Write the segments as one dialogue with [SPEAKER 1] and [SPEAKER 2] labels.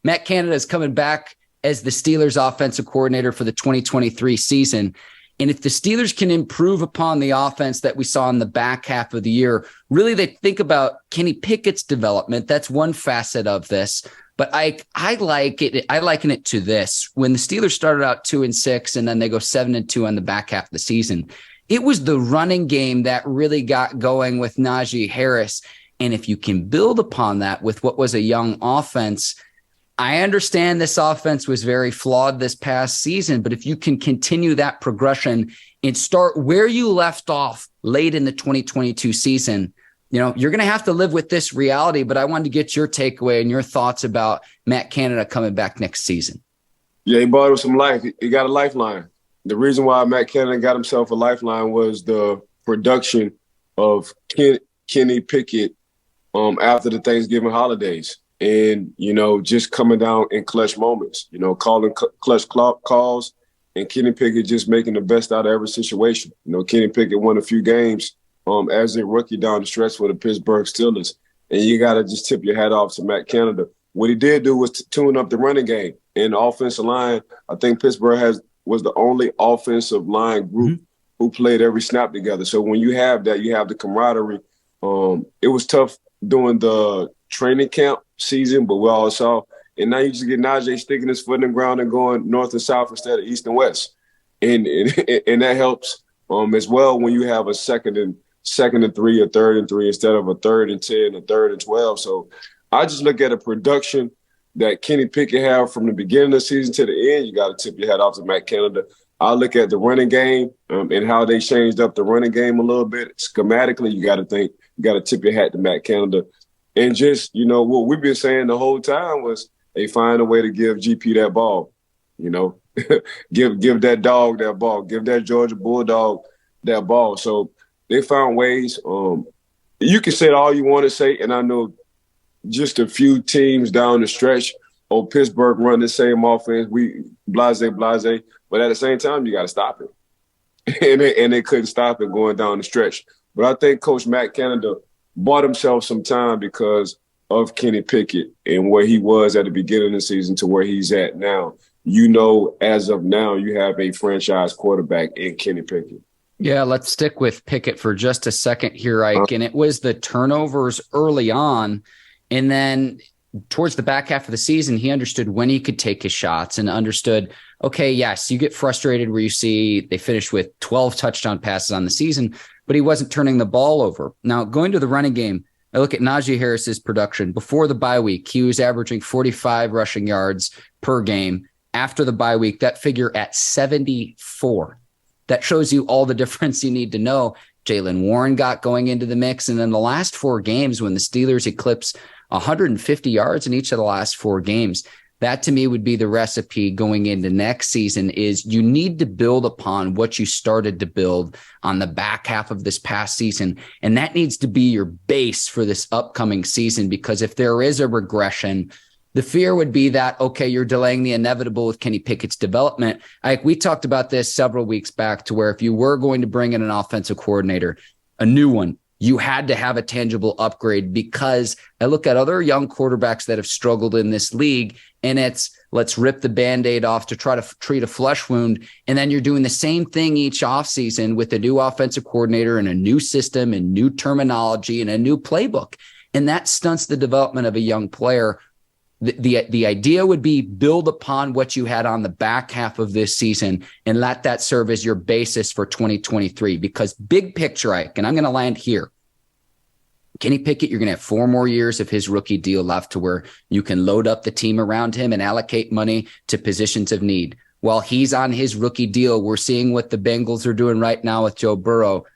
[SPEAKER 1] Matt Canada is coming back as the Steelers offensive coordinator for the 2023 season. And if the Steelers can improve upon the offense that we saw in the back half of the year, really they think about Kenny Pickett's development. That's one facet of this. But I liken it to this. When the Steelers started out 2-6 and then they go 7-2 on the back half of the season, it was the running game that really got going with Najee Harris. And if you can build upon that with what was a young offense, I understand this offense was very flawed this past season, but if you can continue that progression and start where you left off late in the 2022 season, you're going to have to live with this reality. But I wanted to get your takeaway and your thoughts about Matt Canada coming back next season.
[SPEAKER 2] Yeah, he bought him some life. He got a lifeline. The reason why Matt Canada got himself a lifeline was the production of Kenny Pickett after the Thanksgiving holidays. And, just coming down in clutch moments, calling clutch calls, and Kenny Pickett just making the best out of every situation. Kenny Pickett won a few games as a rookie down the stretch for the Pittsburgh Steelers. And you got to just tip your hat off to Matt Canada. What he did do was to tune up the running game. And the offensive line, I think Pittsburgh was the only offensive line group who played every snap together. So when you have that, you have the camaraderie. It was tough during the training camp season, but we all saw. And now you just get Najee sticking his foot in the ground and going north and south instead of east and west. And that helps as well when you have a second and 3, a 3rd and 3 instead of a 3rd and 10, a 3rd and 12. So I just look at a production that Kenny Pickett had from the beginning of the season to the end. You got to tip your hat off to Matt Canada. I look at the running game and how they changed up the running game a little bit. Schematically, you got to tip your hat to Matt Canada. And just, what we've been saying the whole time was they find a way to give GP that ball, give that dog that ball, give that Georgia Bulldog that ball. So they found ways. You can say all you want to say, and I know just a few teams down the stretch, Pittsburgh run the same offense, we blase, but at the same time, you got to stop it. and they couldn't stop it going down the stretch. But I think Coach Matt Canada bought himself some time because of Kenny Pickett and where he was at the beginning of the season to where he's at now. As of now, you have a franchise quarterback in Kenny Pickett.
[SPEAKER 1] Yeah, let's stick with Pickett for just a second here, Ike. And it was the turnovers early on. And then towards the back half of the season, he understood when he could take his shots and understood, okay, yes, you get frustrated where you see they finished with 12 touchdown passes on the season, but he wasn't turning the ball over. Now, going to the running game, I look at Najee Harris's production. Before the bye week, he was averaging 45 rushing yards per game. After the bye week, that figure at 74. That shows you all the difference you need to know. Jaylen Warren got going into the mix. And then the last 4 games when the Steelers eclipsed 150 yards in each of the last 4 games, that to me would be the recipe going into next season is you need to build upon what you started to build on the back half of this past season. And that needs to be your base for this upcoming season, because if there is a regression, the fear would be that, okay, you're delaying the inevitable with Kenny Pickett's development. We talked about this several weeks back to where if you were going to bring in an offensive coordinator, a new one, you had to have a tangible upgrade, because I look at other young quarterbacks that have struggled in this league and it's let's rip the Band-Aid off to try to treat a flesh wound. And then you're doing the same thing each offseason with a new offensive coordinator and a new system and new terminology and a new playbook. And that stunts the development of a young player. The idea would be build upon what you had on the back half of this season and let that serve as your basis for 2023, because big picture, Ike, and I'm going to land here. Kenny Pickett, you're going to have 4 more years of his rookie deal left to where you can load up the team around him and allocate money to positions of need. While he's on his rookie deal, we're seeing what the Bengals are doing right now with Joe Burrow.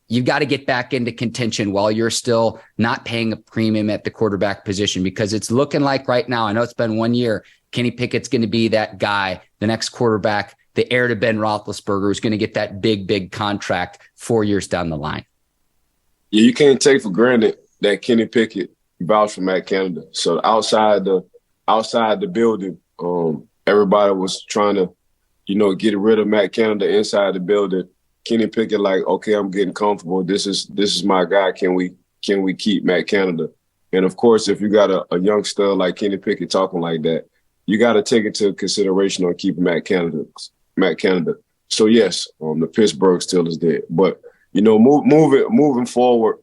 [SPEAKER 1] You've got to get back into contention while you're still not paying a premium at the quarterback position, because it's looking like right now, I know it's been 1 year, Kenny Pickett's going to be that guy, the next quarterback, the heir to Ben Roethlisberger, who's going to get that big contract 4 years down the line.
[SPEAKER 2] Yeah, you can't take for granted that Kenny Pickett vouched for Matt Canada. So outside the building, everybody was trying to, get rid of Matt Canada. Inside the building, Kenny Pickett like, okay, I'm getting comfortable. This is my guy. Can we keep Matt Canada? And of course, if you got a young stud like Kenny Pickett talking like that, you got to take into consideration on keeping Matt Canada. So yes, the Pittsburgh Steelers did. But moving forward,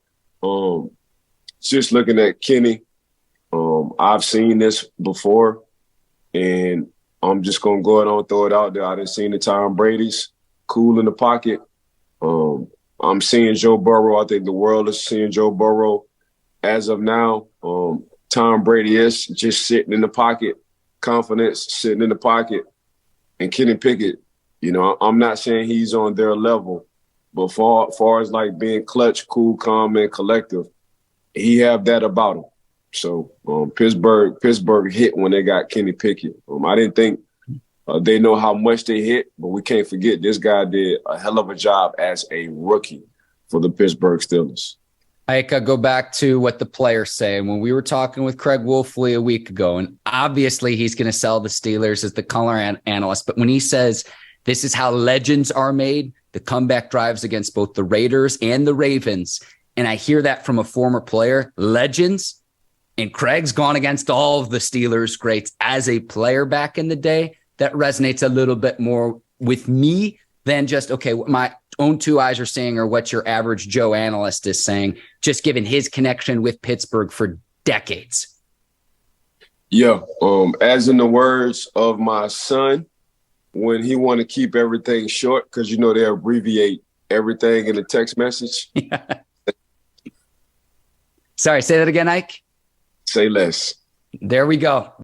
[SPEAKER 2] just looking at Kenny, I've seen this before, and I'm just gonna go ahead and throw it out there. I didn't see the Tom Brady's cool in the pocket. I'm seeing Joe Burrow. I think the world is seeing Joe Burrow as of now. Tom Brady is just sitting in the pocket, confidence sitting in the pocket, and Kenny Pickett. I'm not saying he's on their level, but far as like being clutch, cool, calm, and collective, he have that about him. So Pittsburgh hit when they got Kenny Pickett. I didn't think they know how much they hit, but we can't forget this guy did a hell of a job as a rookie for the Pittsburgh Steelers.
[SPEAKER 1] I go back to what the players say. And when we were talking with Craig Wolfley a week ago, and obviously he's going to sell the Steelers as the color analyst, but when he says this is how legends are made, the comeback drives against both the Raiders and the Ravens, and I hear that from a former player, legends, and Craig's gone against all of the Steelers greats as a player back in the day, that resonates a little bit more with me than just, okay, what my own two eyes are saying or what your average Joe analyst is saying, just given his connection with Pittsburgh for decades.
[SPEAKER 2] Yeah. As in the words of my son, when he want to keep everything short, because, they abbreviate everything in a text message.
[SPEAKER 1] Yeah. Sorry, say that again, Ike.
[SPEAKER 2] Say less.
[SPEAKER 1] There we go.